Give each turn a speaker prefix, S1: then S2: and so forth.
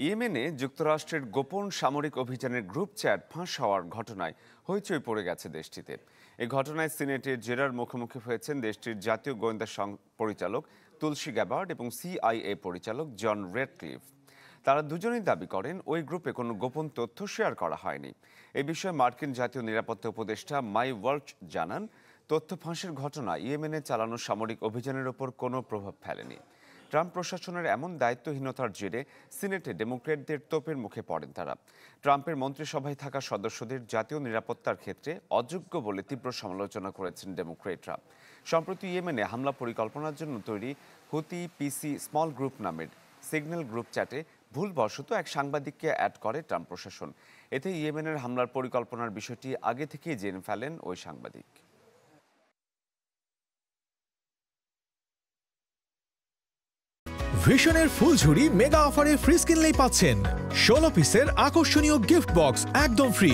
S1: ইয়েমেনে যুক্তরাষ্ট্রের গোপন সামরিক অভিযানের গ্রুপ চ্যাট ফাঁস হওয়ার ঘটনায় হইচই পড়ে গেছে দেশটিতে। এই ঘটনায় সিনেটের জেরার মুখোমুখি হয়েছেন দেশটির জাতীয় গোয়েন্দা পরিচালক তুলসী গ্যাবার্ড এবং সিআইএ পরিচালক জন রেডক্লিফ। তারা দুজনেই দাবি করেন ওই গ্রুপে কোনো গোপন তথ্য শেয়ার করা হয়নি। এ বিষয়ে মার্কিন জাতীয় নিরাপত্তা উপদেষ্টা মাই ওয়াল্চ জানান, তথ্য ফাঁসের ঘটনা ইয়েমেনে চালানো সামরিক অভিযানের ওপর কোনো প্রভাব ফেলেনি। ট্রাম্প প্রশাসনের এমন দায়িত্বহীনতার জেরে সিনেটে ডেমোক্র্যাটদের তোপের মুখে পড়েন তারা। ট্রাম্পের মন্ত্রিসভায় থাকা সদস্যদের জাতীয় নিরাপত্তার ক্ষেত্রে অযোগ্য বলে তীব্র সমালোচনা করেছেন ডেমোক্র্যাটরা। সম্প্রতি ইয়েমেনে হামলা পরিকল্পনার জন্য তৈরি হুতি পিসি স্মল গ্রুপ নামের সিগন্যাল গ্রুপ চ্যাটে ভুলবশত এক সাংবাদিককে অ্যাড করে ট্রাম্প প্রশাসন। এতে ইয়েমেনের হামলার পরিকল্পনার বিষয়টি আগে থেকেই জেনে ফেলেন ওই সাংবাদিক।
S2: ভিশনের ফুলঝুরি মেগা অফারে ফ্রিজ কিনলেই পাচ্ছেন 16 পিসের আকর্ষণীয় গিফট বক্স একদম ফ্রি।